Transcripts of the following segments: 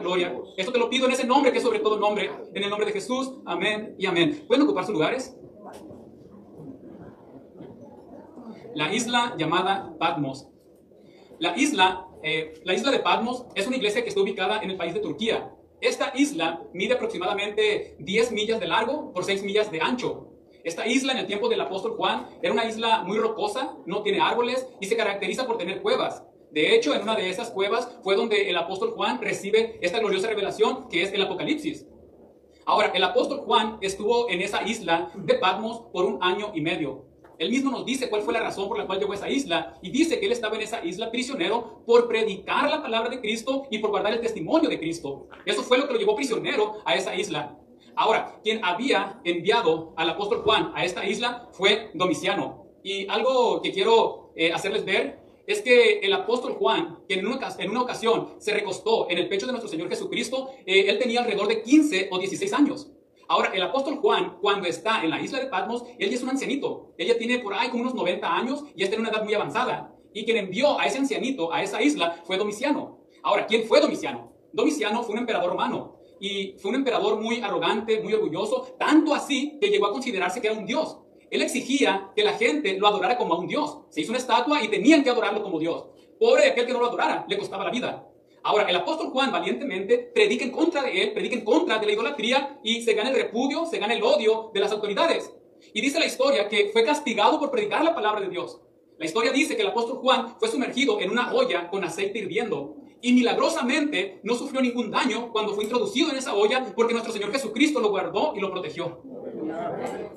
gloria. Esto te lo pido en ese nombre que es sobre todo nombre, en el nombre de Jesús. Amén y amén. ¿Pueden ocupar sus lugares? La isla llamada Patmos. La isla de Patmos es una iglesia que está ubicada en el país de Turquía. Esta isla mide aproximadamente 10 millas de largo por 6 millas de ancho. Esta isla en el tiempo del apóstol Juan era una isla muy rocosa, no tiene árboles y se caracteriza por tener cuevas. De hecho, en una de esas cuevas fue donde el apóstol Juan recibe esta gloriosa revelación que es el Apocalipsis. Ahora, el apóstol Juan estuvo en esa isla de Patmos por 1 año y medio. Él mismo nos dice cuál fue la razón por la cual llegó a esa isla y dice que él estaba en esa isla prisionero por predicar la palabra de Cristo y por guardar el testimonio de Cristo. Eso fue lo que lo llevó prisionero a esa isla. Ahora, quien había enviado al apóstol Juan a esta isla fue Domiciano. Y algo que quiero hacerles ver es que el apóstol Juan, que en una ocasión se recostó en el pecho de nuestro Señor Jesucristo, él tenía alrededor de 15 o 16 años. Ahora, el apóstol Juan, cuando está en la isla de Patmos, él ya es un ancianito. Él ya tiene por ahí como unos 90 años y está en una edad muy avanzada. Y quien envió a ese ancianito a esa isla fue Domiciano. Ahora, ¿quién fue Domiciano? Domiciano fue un emperador romano. Y fue un emperador muy arrogante, muy orgulloso, tanto así que llegó a considerarse que era un dios. Él exigía que la gente lo adorara como a un dios. Se hizo una estatua y tenían que adorarlo como dios. Pobre de aquel que no lo adorara, le costaba la vida. Ahora, el apóstol Juan valientemente predica en contra de él, predica en contra de la idolatría y se gana el repudio, se gana el odio de las autoridades. Y dice la historia que fue castigado por predicar la palabra de Dios. La historia dice que el apóstol Juan fue sumergido en una olla con aceite hirviendo y milagrosamente no sufrió ningún daño cuando fue introducido en esa olla porque nuestro Señor Jesucristo lo guardó y lo protegió.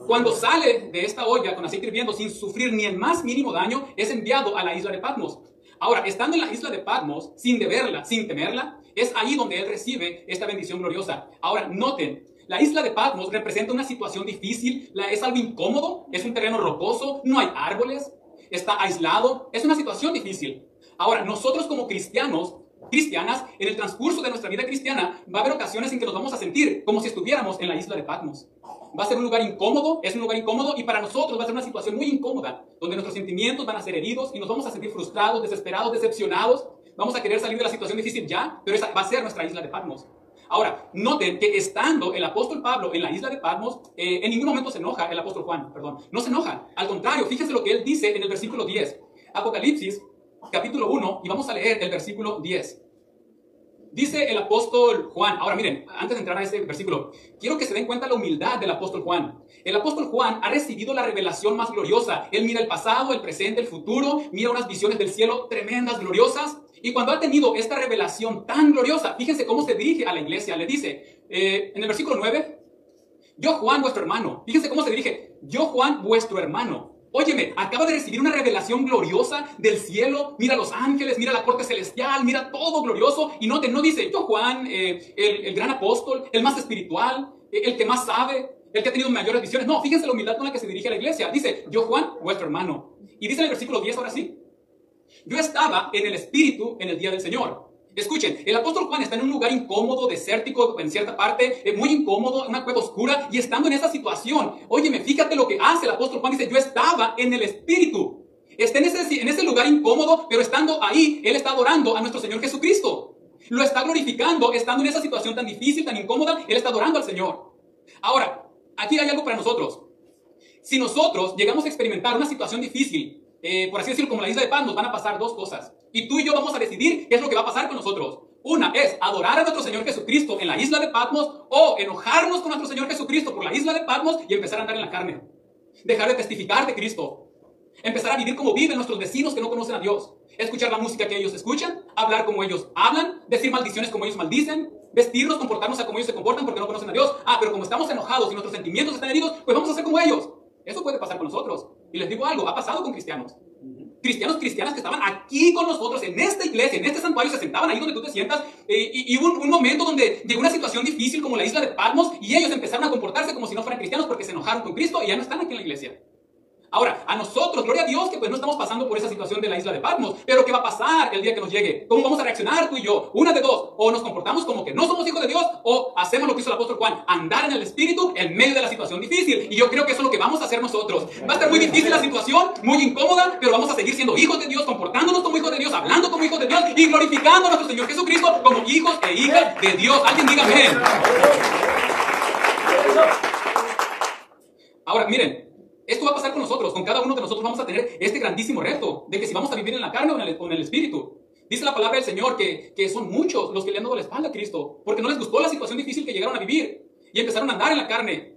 Cuando sale de esta olla con aceite hirviendo sin sufrir ni el más mínimo daño, es enviado a la isla de Patmos. Ahora, estando en la isla de Patmos, sin deberla, sin temerla, es ahí donde él recibe esta bendición gloriosa. Ahora, noten, la isla de Patmos representa una situación difícil, es algo incómodo, es un terreno rocoso, no hay árboles, está aislado, es una situación difícil. Ahora, nosotros como cristianas, en el transcurso de nuestra vida cristiana, va a haber ocasiones en que nos vamos a sentir como si estuviéramos en la isla de Patmos. Va a ser un lugar incómodo, es un lugar incómodo y para nosotros va a ser una situación muy incómoda, donde nuestros sentimientos van a ser heridos y nos vamos a sentir frustrados, desesperados, decepcionados. Vamos a querer salir de la situación difícil ya, pero esa va a ser nuestra isla de Patmos. Ahora, noten que estando el apóstol Pablo en la isla de Patmos, en ningún momento se enoja el apóstol Juan, no se enoja. Al contrario, fíjense lo que él dice en el versículo 10. Apocalipsis, capítulo 1, y vamos a leer el versículo 10. Dice el apóstol Juan, ahora miren, antes de entrar a este versículo, quiero que se den cuenta la humildad del apóstol Juan. El apóstol Juan ha recibido la revelación más gloriosa. Él mira el pasado, el presente, el futuro, mira unas visiones del cielo tremendas, gloriosas. Y cuando ha tenido esta revelación tan gloriosa, fíjense cómo se dirige a la iglesia. Le dice, en el versículo 9, yo Juan, vuestro hermano. Fíjense cómo se dirige, yo Juan, vuestro hermano. Óyeme, acaba de recibir una revelación gloriosa del cielo. Mira los ángeles, mira la corte celestial, mira todo glorioso. Y noten, no dice, yo Juan, el gran apóstol, el más espiritual, el que más sabe, el que ha tenido mayores visiones. No, fíjense la humildad con la que se dirige a la iglesia. Dice, yo Juan, vuestro hermano. Y dice en el versículo 10, ahora sí, yo estaba en el Espíritu en el día del Señor. Escuchen, el apóstol Juan está en un lugar incómodo, desértico, en cierta parte, muy incómodo, en una cueva oscura, y estando en esa situación, óyeme, fíjate lo que hace el apóstol Juan, dice, yo estaba en el Espíritu. Está en ese lugar incómodo, pero estando ahí, él está adorando a nuestro Señor Jesucristo. Lo está glorificando, estando en esa situación tan difícil, tan incómoda, él está adorando al Señor. Ahora, aquí hay algo para nosotros. Si nosotros llegamos a experimentar una situación difícil, por así decirlo, como la isla de Patmos, van a pasar dos cosas. Y tú y yo vamos a decidir qué es lo que va a pasar con nosotros. Una es adorar a nuestro Señor Jesucristo en la isla de Patmos o enojarnos con nuestro Señor Jesucristo por la isla de Patmos y empezar a andar en la carne. Dejar de testificar de Cristo. Empezar a vivir como viven nuestros vecinos que no conocen a Dios. Escuchar la música que ellos escuchan, hablar como ellos hablan, decir maldiciones como ellos maldicen, vestirnos, comportarnos como ellos se comportan porque no conocen a Dios. Pero como estamos enojados y nuestros sentimientos están heridos, pues vamos a ser como ellos. Eso puede pasar con nosotros. Y les digo algo, ha pasado con cristianos. Cristianas que estaban aquí con nosotros en esta iglesia, en este santuario, se sentaban ahí donde tú te sientas y hubo un momento donde llegó una situación difícil como la isla de Patmos y ellos empezaron a comportarse como si no fueran cristianos porque se enojaron con Cristo y ya no están aquí en la iglesia. Ahora, a nosotros, gloria a Dios, que pues no estamos pasando por esa situación de la isla de Patmos, pero ¿qué va a pasar el día que nos llegue? ¿Cómo vamos a reaccionar tú y yo? Una de dos, o nos comportamos como que no somos hijos de Dios, o hacemos lo que hizo el apóstol Juan, andar en el Espíritu en medio de la situación difícil. Y yo creo que eso es lo que vamos a hacer nosotros. Va a estar muy difícil la situación, muy incómoda, pero vamos a seguir siendo hijos de Dios, comportándonos como hijos de Dios, hablando como hijos de Dios y glorificando a nuestro Señor Jesucristo como hijos e hijas de Dios. Alguien diga amén. Ahora, miren, esto va a pasar con nosotros, con cada uno de nosotros vamos a tener este grandísimo reto de que si vamos a vivir en la carne o en el Espíritu. Dice la palabra del Señor que son muchos los que le han dado la espalda a Cristo, porque no les gustó la situación difícil que llegaron a vivir y empezaron a andar en la carne.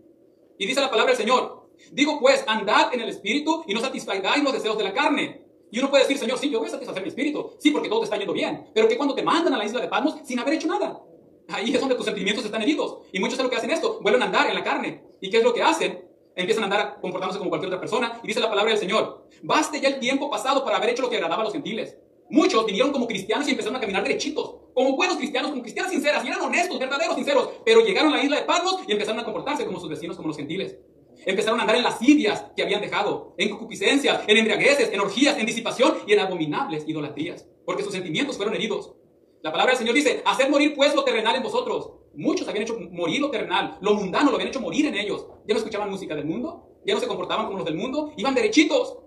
Y dice la palabra del Señor, digo pues, andad en el Espíritu y no satisfagáis los deseos de la carne. Y uno puede decir, Señor, sí, yo voy a satisfacer mi espíritu, sí, porque todo te está yendo bien, pero que cuando te mandan a la isla de Patmos sin haber hecho nada, ahí es donde tus sentimientos están heridos. Y muchos es lo que hacen esto, vuelven a andar en la carne. ¿Y qué es lo que hacen? Empiezan a andar comportándose como cualquier otra persona. Y dice la palabra del Señor, baste ya el tiempo pasado para haber hecho lo que agradaba a los gentiles. Muchos vinieron como cristianos y empezaron a caminar derechitos, como buenos cristianos, como cristianos sinceras, y eran honestos, verdaderos, sinceros, pero llegaron a la isla de Patmos y empezaron a comportarse como sus vecinos, como los gentiles. Empezaron a andar en lascivias que habían dejado, en concupiscencias, en embriagueces, en orgías, en disipación y en abominables idolatrías, porque sus sentimientos fueron heridos. La palabra del Señor dice, haced morir pues lo terrenal en vosotros. Muchos habían hecho morir lo terrenal, lo mundano lo habían hecho morir en ellos. Ya no escuchaban música del mundo, ya no se comportaban como los del mundo, iban derechitos,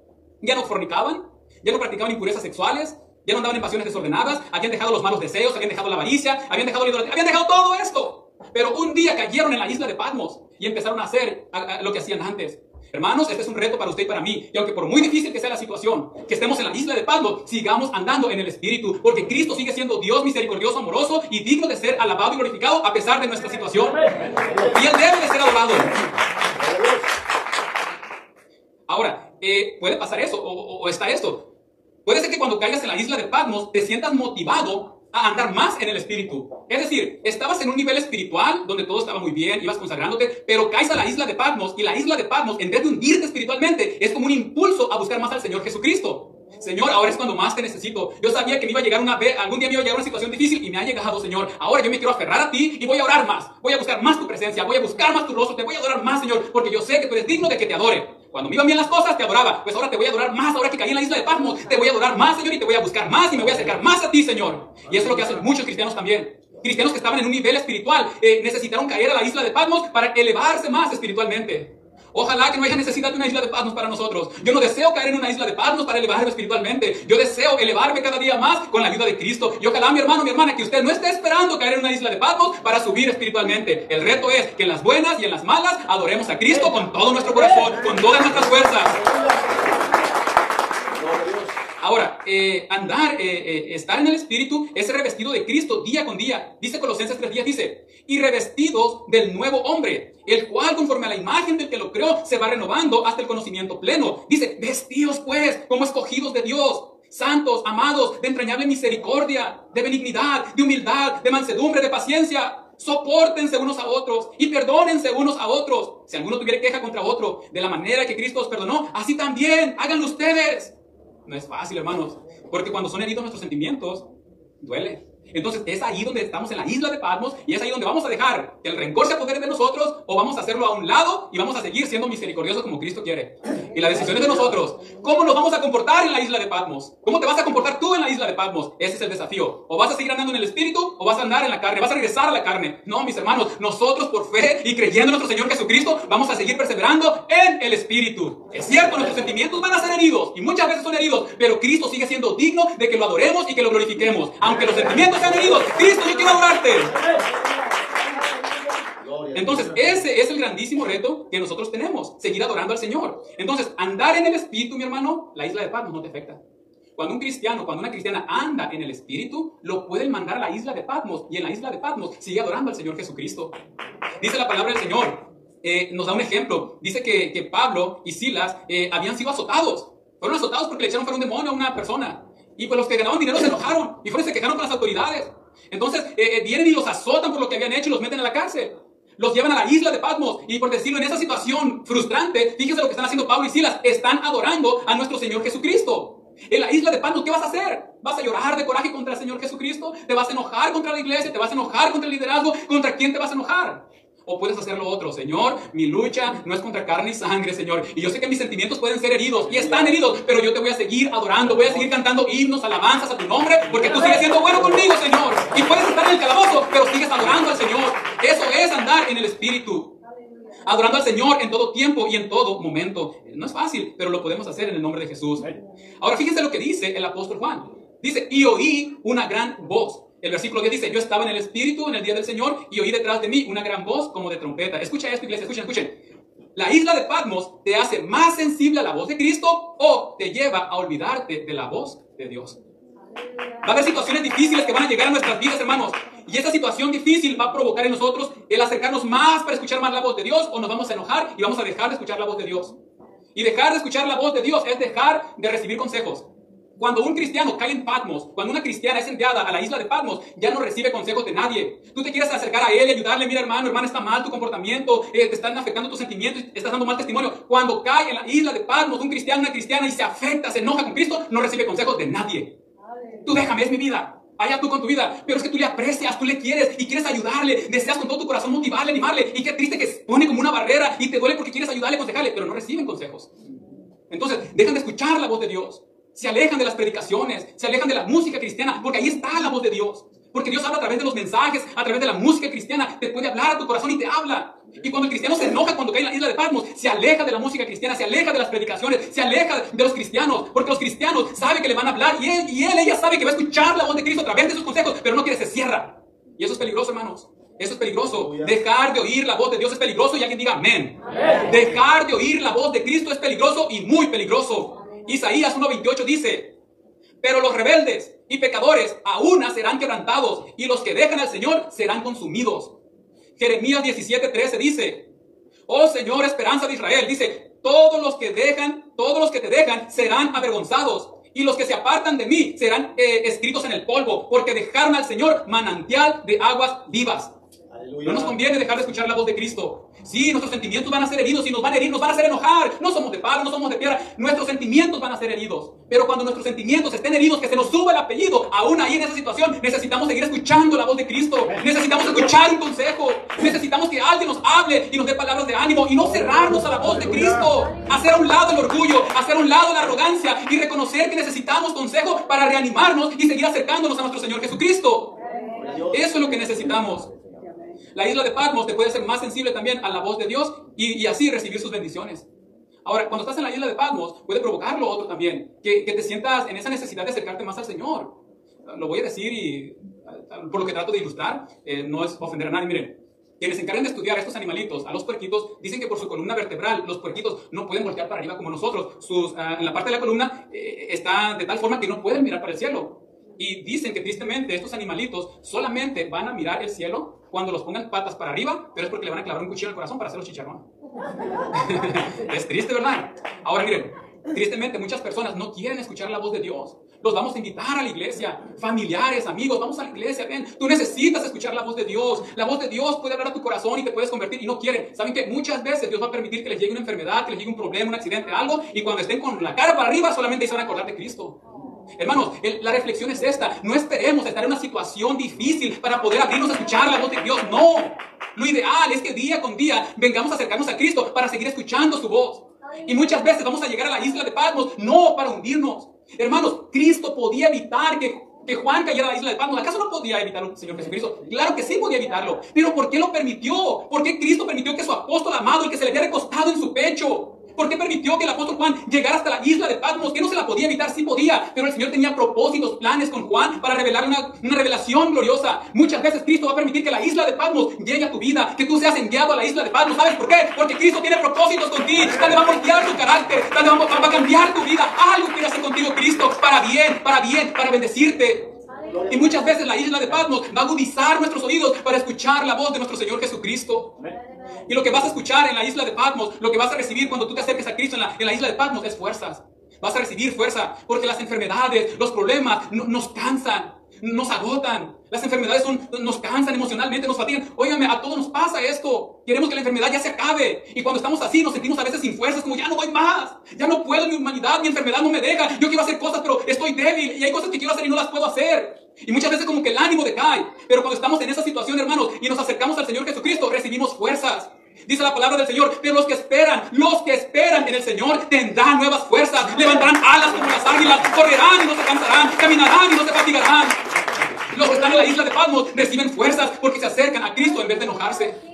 ya no fornicaban, ya no practicaban impurezas sexuales, ya no andaban en pasiones desordenadas, habían dejado los malos deseos, habían dejado la avaricia, habían dejado la idolatría, habían dejado todo esto. Pero un día cayeron en la isla de Patmos y empezaron a hacer lo que hacían antes. Hermanos, este es un reto para usted y para mí. Y aunque por muy difícil que sea la situación, que estemos en la isla de Patmos, sigamos andando en el Espíritu, porque Cristo sigue siendo Dios misericordioso, amoroso y digno de ser alabado y glorificado a pesar de nuestra situación. Y Él debe de ser adorado. Ahora, puede pasar eso, o está esto. Puede ser que cuando caigas en la isla de Patmos te sientas motivado a andar más en el Espíritu. Es decir, estabas en un nivel espiritual donde todo estaba muy bien, ibas consagrándote, pero caes a la isla de Patmos y la isla de Patmos, en vez de hundirte espiritualmente, es como un impulso a buscar más al Señor Jesucristo. Señor, ahora es cuando más te necesito. Yo sabía que me iba a llegar algún día me iba a llegar una situación difícil y me ha llegado, Señor. Ahora yo me quiero aferrar a ti y voy a orar más. Voy a buscar más tu presencia, voy a buscar más tu rostro, te voy a adorar más, Señor, porque yo sé que tú eres digno de que te adore. Cuando me iban bien las cosas, te adoraba. Pues ahora te voy a adorar más, ahora que caí en la isla de Patmos, te voy a adorar más, Señor, y te voy a buscar más y me voy a acercar más a ti, Señor. Y eso es lo que hacen muchos cristianos también. Cristianos que estaban en un nivel espiritual, necesitaron caer a la isla de Patmos para elevarse más espiritualmente. Ojalá que no haya necesidad de una isla de Patmos para nosotros. Yo no deseo caer en una isla de Patmos para elevarme espiritualmente. Yo deseo elevarme cada día más con la ayuda de Cristo. Y ojalá, mi hermano, mi hermana, que usted no esté esperando caer en una isla de Patmos para subir espiritualmente. El reto es que en las buenas y en las malas adoremos a Cristo con todo nuestro corazón, con todas nuestras fuerzas. Ahora, estar en el Espíritu es ser revestido de Cristo día con día. Dice Colosenses 3:10, dice, y revestidos del nuevo hombre, el cual conforme a la imagen del que lo creó se va renovando hasta el conocimiento pleno. Dice, vestidos pues como escogidos de Dios, santos, amados, de entrañable misericordia, de benignidad, de humildad, de mansedumbre, de paciencia. Sopórtense unos a otros y perdónense unos a otros. Si alguno tuviera queja contra otro, de la manera que Cristo os perdonó, así también háganlo ustedes. No es fácil, hermanos, porque cuando son heridos nuestros sentimientos, duele. Entonces es ahí donde estamos en la isla de Patmos y es ahí donde vamos a dejar que el rencor se apodere de nosotros o vamos a hacerlo a un lado y vamos a seguir siendo misericordiosos como Cristo quiere. Y la decisión es de nosotros. ¿Cómo nos vamos a comportar en la isla de Patmos? ¿Cómo te vas a comportar tú en la isla de Patmos? Ese es el desafío. O vas a seguir andando en el Espíritu o vas a andar en la carne. Vas a regresar a la carne. No, mis hermanos, nosotros por fe y creyendo en nuestro Señor Jesucristo vamos a seguir perseverando en el Espíritu. Es cierto, nuestros sentimientos van a ser heridos y muchas veces son heridos, pero Cristo sigue siendo digno de que lo adoremos y que lo glorifiquemos. Aunque los sentimientos sean heridos, Cristo, yo quiero adorarte. Entonces, ese es el grandísimo reto que nosotros tenemos, seguir adorando al Señor. Entonces, andar en el Espíritu, mi hermano, la isla de Patmos no te afecta. Cuando un cristiano, cuando una cristiana anda en el Espíritu, lo pueden mandar a la isla de Patmos, y en la isla de Patmos sigue adorando al Señor Jesucristo. Dice la palabra del Señor, nos da un ejemplo. Dice que Pablo y Silas habían sido azotados. Fueron azotados porque le echaron fuera un demonio a una persona. Y pues los que ganaban dinero se enojaron y fueron y se quejaron con las autoridades. Entonces vienen y los azotan por lo que habían hecho y los meten a la cárcel. Los llevan a la isla de Patmos y, por decirlo, en esa situación frustrante, fíjense lo que están haciendo Pablo y Silas. Están adorando a nuestro Señor Jesucristo. En la isla de Patmos, ¿qué vas a hacer? ¿Vas a llorar de coraje contra el Señor Jesucristo? ¿Te vas a enojar contra la iglesia? ¿Te vas a enojar contra el liderazgo? ¿Contra quién te vas a enojar? O puedes hacer lo otro. Señor, mi lucha no es contra carne y sangre, Señor. Y yo sé que mis sentimientos pueden ser heridos y están heridos, pero yo te voy a seguir adorando, voy a seguir cantando himnos, alabanzas a tu nombre, porque tú sigues siendo bueno conmigo, Señor. Y puedes estar en el calabozo, pero sigues adorando al Señor. Eso es andar en el Espíritu. Adorando al Señor en todo tiempo y en todo momento. No es fácil, pero lo podemos hacer en el nombre de Jesús. Ahora fíjense lo que dice el apóstol Juan. Dice, y oí una gran voz. El versículo 10 dice, yo estaba en el Espíritu en el día del Señor y oí detrás de mí una gran voz como de trompeta. Escucha esto, iglesia, escuchen. ¿La isla de Patmos te hace más sensible a la voz de Cristo o te lleva a olvidarte de la voz de Dios? Va a haber situaciones difíciles que van a llegar a nuestras vidas, hermanos. Y esa situación difícil va a provocar en nosotros el acercarnos más para escuchar más la voz de Dios, o nos vamos a enojar y vamos a dejar de escuchar la voz de Dios. Y dejar de escuchar la voz de Dios es dejar de recibir consejos. Cuando un cristiano cae en Patmos, cuando una cristiana es enviada a la isla de Patmos, ya no recibe consejos de nadie. Tú te quieres acercar a él y ayudarle, mira hermano, hermana, está mal tu comportamiento, te están afectando tus sentimientos, estás dando mal testimonio. Cuando cae en la isla de Patmos un cristiano, una cristiana y se afecta, se enoja con Cristo, no recibe consejos de nadie. Tú déjame, es mi vida. Allá tú con tu vida, pero es que tú le aprecias, tú le quieres y quieres ayudarle, deseas con todo tu corazón motivarle, animarle, y qué triste que se pone como una barrera y te duele porque quieres ayudarle, aconsejarle, pero no reciben consejos. Entonces, dejan de escuchar la voz de Dios, se alejan de las predicaciones, se alejan de la música cristiana, porque ahí está la voz de Dios. Porque Dios habla a través de los mensajes, a través de la música cristiana, te puede hablar a tu corazón y te habla. Y cuando el cristiano se enoja cuando cae en la isla de Patmos, se aleja de la música cristiana, se aleja de las predicaciones, se aleja de los cristianos, porque los cristianos saben que le van a hablar y ella sabe que va a escuchar la voz de Cristo a través de sus consejos, pero no quiere, se cierra. Y eso es peligroso, hermanos. Eso es peligroso. Dejar de oír la voz de Dios es peligroso y alguien diga amén. Dejar de oír la voz de Cristo es peligroso y muy peligroso. Isaías 1:28 dice, pero los rebeldes y pecadores aún serán quebrantados y los que dejan al Señor serán consumidos. Jeremías 17:13 dice, oh Señor, esperanza de Israel, dice, todos los que te dejan serán avergonzados y los que se apartan de mí serán escritos en el polvo, porque dejaron al Señor manantial de aguas vivas. Aleluya. No nos conviene dejar de escuchar la voz de Cristo. Sí, nuestros sentimientos van a ser heridos y nos van a herir, nos van a hacer enojar. No somos de palo, no somos de piedra. Nuestros sentimientos van a ser heridos. Pero cuando nuestros sentimientos estén heridos, que se nos suba el apellido, aún ahí en esa situación, necesitamos seguir escuchando la voz de Cristo. Necesitamos escuchar un consejo. Necesitamos que alguien nos hable y nos dé palabras de ánimo y no cerrarnos a la voz de Cristo. Hacer a un lado el orgullo, hacer a un lado la arrogancia y reconocer que necesitamos consejo para reanimarnos y seguir acercándonos a nuestro Señor Jesucristo. Eso es lo que necesitamos. La isla de Patmos te puede hacer más sensible también a la voz de Dios y así recibir sus bendiciones. Ahora, cuando estás en la isla de Patmos, puede provocar lo otro también, que te sientas en esa necesidad de acercarte más al Señor. Lo voy a decir y por lo que trato de ilustrar, no es ofender a nadie. Miren, quienes se encargan de estudiar a estos animalitos, a los puerquitos, dicen que por su columna vertebral, los puerquitos no pueden voltear para arriba como nosotros. En la parte de la columna está de tal forma que no pueden mirar para el cielo. Y dicen que tristemente estos animalitos solamente van a mirar el cielo cuando los pongan patas para arriba, pero es porque le van a clavar un cuchillo al corazón para hacerlos chicharrón. Es triste, ¿verdad? Ahora miren, tristemente muchas personas no quieren escuchar la voz de Dios. Los vamos a invitar a la iglesia, familiares, amigos, vamos a la iglesia, ven. Tú necesitas escuchar la voz de Dios. La voz de Dios puede hablar a tu corazón y te puedes convertir y no quieren. ¿Saben que muchas veces Dios va a permitir que les llegue una enfermedad, que les llegue un problema, un accidente, algo, y cuando estén con la cara para arriba solamente se van a acordar de Cristo? Hermanos, la reflexión es esta. No esperemos estar en una situación difícil para poder abrirnos a escuchar la voz de Dios. No. Lo ideal es que día con día vengamos a acercarnos a Cristo para seguir escuchando su voz. Y muchas veces vamos a llegar a la isla de Patmos no para hundirnos. Hermanos, Cristo podía evitar que Juan cayera a la isla de Patmos. ¿Acaso no podía evitarlo el Señor Jesucristo? Claro que sí podía evitarlo. Pero ¿por qué lo permitió? ¿Por qué Cristo permitió que su apóstol amado, el que se le había recostado en su pecho, ¿por qué permitió que el apóstol Juan llegara hasta la isla de Patmos? Que no se la podía evitar, sí podía, pero el Señor tenía propósitos, planes con Juan para revelar una revelación gloriosa. Muchas veces Cristo va a permitir que la isla de Patmos llegue a tu vida, que tú seas enviado a la isla de Patmos. ¿Sabes por qué? Porque Cristo tiene propósitos contigo, donde va a moldear tu carácter, donde va a cambiar tu vida. Algo quiere hacer contigo Cristo para bien, para bendecirte. Y muchas veces la isla de Patmos va a agudizar nuestros oídos para escuchar la voz de nuestro Señor Jesucristo. Y lo que vas a escuchar en la isla de Patmos, lo que vas a recibir cuando tú te acerques a Cristo en la isla de Patmos es fuerzas. Vas a recibir fuerza porque las enfermedades, los problemas nos cansan, nos agotan. Las enfermedades nos cansan emocionalmente, nos fatigan. Óigame, a todos nos pasa esto. Queremos que la enfermedad ya se acabe. Y cuando estamos así, nos sentimos a veces sin fuerzas, como ya no doy más. Ya no puedo, mi humanidad, mi enfermedad no me deja. Yo quiero hacer cosas, pero estoy débil. Y hay cosas que quiero hacer y no las puedo hacer. Y muchas veces como que el ánimo decae. Pero cuando estamos en esa situación, hermanos, y nos acercamos al Señor Jesucristo, recibimos recibimos fuerzas. Dice la palabra del Señor, pero los que esperan en el Señor tendrán nuevas fuerzas, levantarán alas como las águilas, correrán y no se cansarán, caminarán y no se fatigarán. Los que están en la isla de Patmos reciben fuerzas porque se acercan a Cristo en vez de enojarse.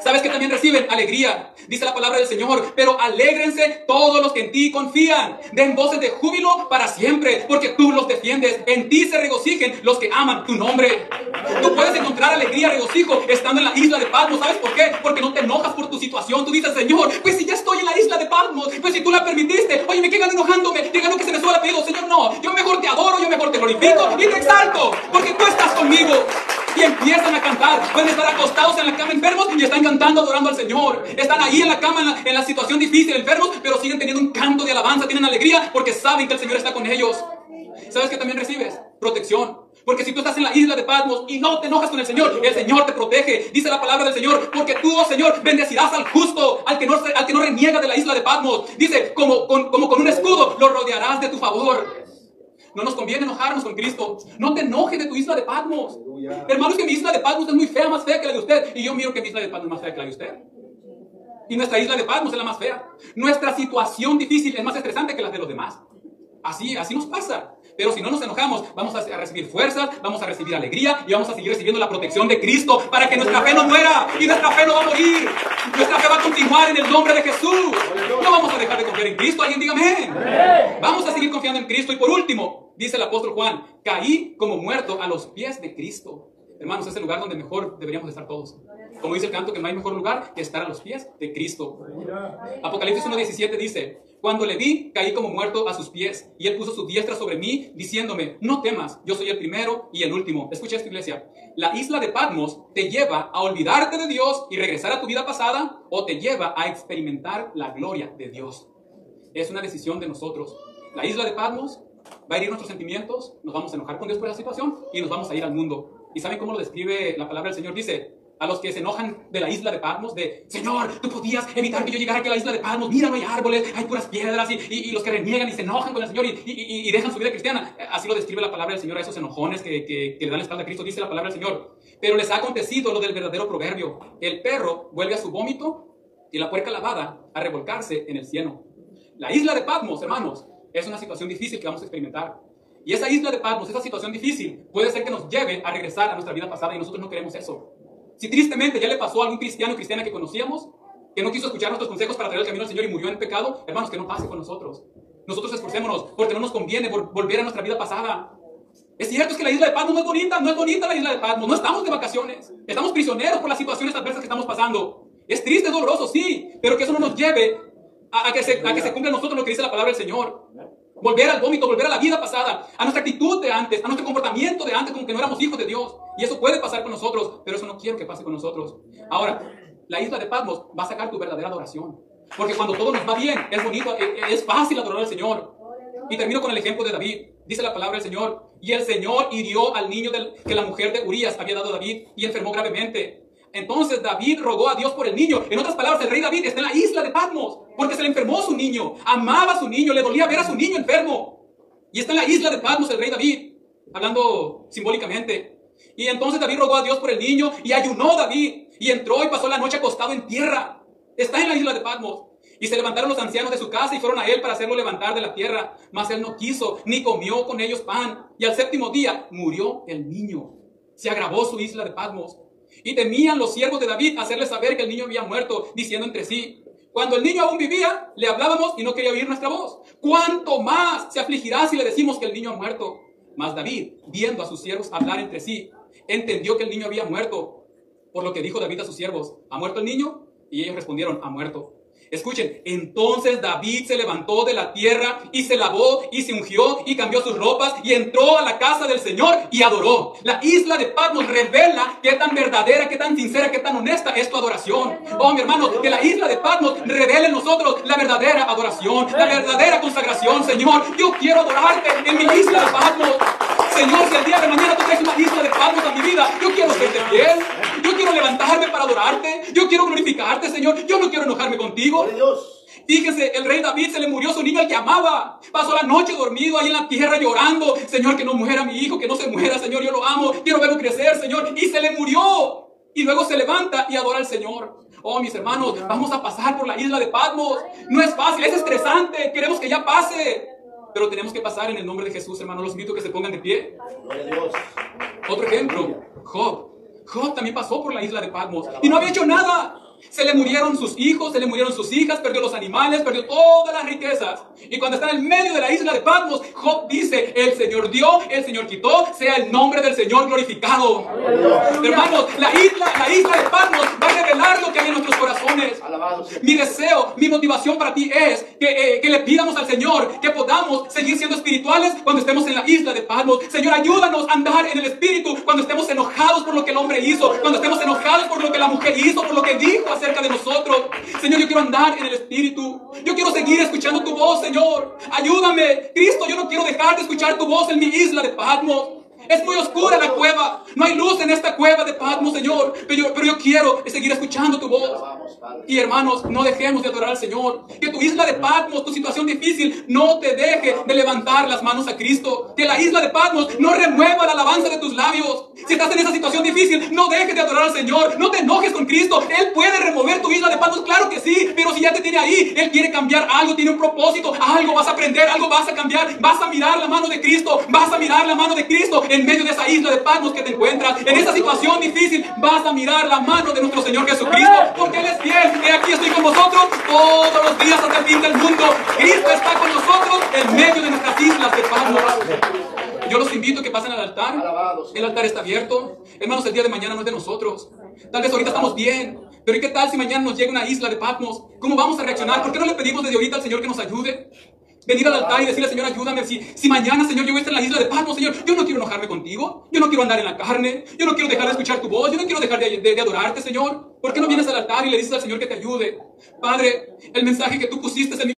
¿Sabes que también reciben alegría? Dice la palabra del Señor, pero alégrense todos los que en ti confían. Den voces de júbilo para siempre, porque tú los defiendes. En ti se regocijen los que aman tu nombre. Tú puedes encontrar alegría, regocijo, estando en la isla de Patmos. ¿Sabes por qué? Porque no te enojas por tu situación. Tú dices, Señor, pues si ya estoy en la isla de Patmos, pues si tú la permitiste, oye, me quedan enojándome, llegando que se me suba la pedido. Señor, no, yo mejor te adoro, yo mejor te glorifico y te exalto, porque tú estás conmigo. Y empiezan a cantar. Pueden estar acostados en la cama enfermos y están cantando, adorando al Señor. Están ahí en la cama, en la situación difícil, enfermos, pero siguen teniendo un canto de alabanza, tienen alegría porque saben que el Señor está con ellos. ¿Sabes qué también recibes? Protección. Porque si tú estás en la isla de Patmos y no te enojas con el Señor te protege. Dice la palabra del Señor, porque tú, oh Señor, bendecirás al justo, al que no reniega de la isla de Patmos. Dice, como con un escudo, lo rodearás de tu favor. No nos conviene enojarnos con Cristo. No te enojes de tu isla de Patmos. Hermanos, que mi isla de Patmos es muy fea, más fea que la de usted. Y yo miro que mi isla de Patmos es más fea que la de usted. Y nuestra isla de Patmos es la más fea. Nuestra situación difícil es más estresante que la de los demás. Así nos pasa. Pero si no nos enojamos, vamos a recibir fuerzas, vamos a recibir alegría y vamos a seguir recibiendo la protección de Cristo para que nuestra fe no muera y nuestra fe no va a morir. Nuestra fe va a continuar en el nombre de Jesús. No vamos a dejar de confiar en Cristo. Alguien diga amén. Vamos a seguir confiando en Cristo. Y por último, dice el apóstol Juan, caí como muerto a los pies de Cristo. Hermanos, es el lugar donde mejor deberíamos estar todos. Como dice el canto, que no hay mejor lugar que estar a los pies de Cristo. Apocalipsis 1:17 dice, cuando le vi, caí como muerto a sus pies, y él puso su diestra sobre mí, diciéndome, no temas, yo soy el primero y el último. Escucha esto, iglesia. La isla de Patmos te lleva a olvidarte de Dios y regresar a tu vida pasada, o te lleva a experimentar la gloria de Dios. Es una decisión de nosotros. La isla de Patmos va a herir nuestros sentimientos, nos vamos a enojar con Dios por la situación y nos vamos a ir al mundo. ¿Y saben cómo lo describe la palabra del Señor? Dice, a los que se enojan de la isla de Patmos, de, Señor, tú podías evitar que yo llegara aquí a la isla de Patmos, mira, no hay árboles, hay puras piedras, y los que reniegan y se enojan con el Señor y dejan su vida cristiana. Así lo describe la palabra del Señor a esos enojones que le dan la espalda a Cristo. Dice la palabra del Señor, pero les ha acontecido lo del verdadero proverbio, el perro vuelve a su vómito y la puerca lavada a revolcarse en el cieno. La isla de Patmos, hermanos, es una situación difícil que vamos a experimentar. Y esa isla de Patmos, esa situación difícil, puede ser que nos lleve a regresar a nuestra vida pasada y nosotros no queremos eso. Si tristemente ya le pasó a algún cristiano o cristiana que conocíamos, que no quiso escuchar nuestros consejos para traer el camino al Señor y murió en el pecado, hermanos, que no pase con nosotros. Nosotros esforcémonos porque no nos conviene volver a nuestra vida pasada. Es cierto, es que la isla de Patmos no es bonita la isla de Patmos, no estamos de vacaciones, estamos prisioneros por las situaciones adversas que estamos pasando. Es triste, es doloroso, sí, pero que eso no nos lleve a que se cumpla en nosotros lo que dice la palabra del Señor. Volver al vómito, volver a la vida pasada, a nuestra actitud de antes, a nuestro comportamiento de antes, como que no éramos hijos de Dios. Y eso puede pasar con nosotros, pero eso no quiero que pase con nosotros. Ahora, la isla de Patmos va a sacar tu verdadera adoración. Porque cuando todo nos va bien, es bonito, es fácil adorar al Señor. Y termino con el ejemplo de David. Dice la palabra del Señor, y el Señor hirió al niño que la mujer de Urías había dado a David y enfermó gravemente. Entonces David rogó a Dios por el niño. En otras palabras, el rey David está en la isla de Patmos porque se le enfermó su niño. Amaba a su niño, le dolía ver a su niño enfermo. Y está en la isla de Patmos el rey David, hablando simbólicamente. Y entonces David rogó a Dios por el niño y ayunó David. Y entró y pasó la noche acostado en tierra. Está en la isla de Patmos. Y se levantaron los ancianos de su casa y fueron a él para hacerlo levantar de la tierra. Mas él no quiso, ni comió con ellos pan. Y al séptimo día murió el niño. Se agravó su isla de Patmos. Y temían los siervos de David hacerle saber que el niño había muerto, diciendo entre sí, cuando el niño aún vivía, le hablábamos y no quería oír nuestra voz. ¿Cuánto más se afligirá si le decimos que el niño ha muerto? Mas David, viendo a sus siervos hablar entre sí, entendió que el niño había muerto. Por lo que dijo David a sus siervos, ¿ha muerto el niño? Y ellos respondieron, ha muerto. Escuchen, entonces David se levantó de la tierra y se lavó y se ungió y cambió sus ropas y entró a la casa del Señor y adoró. La isla de Patmos revela qué tan verdadera, qué tan sincera, qué tan honesta es tu adoración. Oh, mi hermano, que la isla de Patmos revele en nosotros la verdadera adoración, la verdadera consagración. Señor, yo quiero adorarte en mi isla de Patmos. Señor, si el día de mañana tú traes una isla de Patmos a mi vida, yo quiero serte fiel. Yo quiero levantarme para adorarte. Yo quiero glorificarte, Señor. Yo no quiero enojarme contigo. Fíjese, el rey David se le murió su niño al que amaba. Pasó la noche dormido ahí en la tierra llorando. Señor, que no muera mi hijo, que no se muera, Señor, yo lo amo. Quiero verlo crecer, Señor. Y se le murió. y luego se levanta y adora al Señor. Oh, mis hermanos, vamos a pasar por la isla de Patmos. No es fácil, es estresante. Queremos que ya pase. Pero tenemos que pasar en el nombre de Jesús, hermanos. Los invito a que se pongan de pie. Otro ejemplo, Job. Job también pasó por la isla de Patmos y no había hecho nada. Se le murieron sus hijos, se le murieron sus hijas, perdió los animales, perdió todas las riquezas. Y cuando está en el medio de la isla de Patmos, Job dice: el Señor dio, el Señor quitó, sea el nombre del Señor glorificado. Hermanos, la isla de Patmos va a revelar lo que hay en nuestros corazones. Mi deseo, mi motivación para ti es que le pidamos al Señor que podamos seguir siendo espirituales cuando estemos en la isla de Patmos. Señor, ayúdanos a andar en el Espíritu cuando estemos enojados por lo que el hombre hizo, cuando estemos enojados por lo que la mujer hizo, por lo que dijo acerca de nosotros. Señor, yo quiero andar en el Espíritu. Yo quiero seguir escuchando tu voz, Señor. Ayúdame. Cristo, yo no quiero dejar de escuchar tu voz en mi isla de Patmos. Es muy oscura la cueva. No hay luz en esta cueva de Patmos, Señor. Pero yo quiero seguir escuchando tu voz. Y hermanos, no dejemos de adorar al Señor. Que tu isla de Patmos, tu situación difícil, no te deje de levantar las manos a Cristo. Que la isla de Patmos no remueva la alabanza de tus labios. Si estás en esa situación difícil, no dejes de adorar al Señor. No te enojes con Cristo. Él puede remover tu isla de Patmos, claro que sí. Pero si ya te tiene ahí, Él quiere cambiar algo, tiene un propósito. Algo vas a aprender, algo vas a cambiar. Vas a mirar la mano de Cristo. Vas a mirar la mano de Cristo en medio de esa isla de Patmos que te encuentras. En esa situación difícil, vas a mirar la mano de nuestro Señor Jesucristo. Porque Él es fiel. He aquí estoy con vosotros todos los días hasta el fin del mundo. Cristo está con nosotros en medio de nuestras islas de Patmos. Yo los invito a que pasen al altar. El altar está abierto. Hermanos, el día de mañana no es de nosotros. Tal vez ahorita estamos bien, pero ¿y qué tal si mañana nos llega una isla de Patmos? ¿Cómo vamos a reaccionar? ¿Por qué no le pedimos desde ahorita al Señor que nos ayude? Venir al altar y decirle: Señor, ayúdame. Si mañana, Señor, yo voy a estar en la isla de Patmos, Señor, yo no quiero enojarme contigo. Yo no quiero andar en la carne. Yo no quiero dejar de escuchar tu voz. Yo no quiero dejar de adorarte, Señor. ¿Por qué no vienes al altar y le dices al Señor que te ayude? Padre, el mensaje que tú pusiste en mi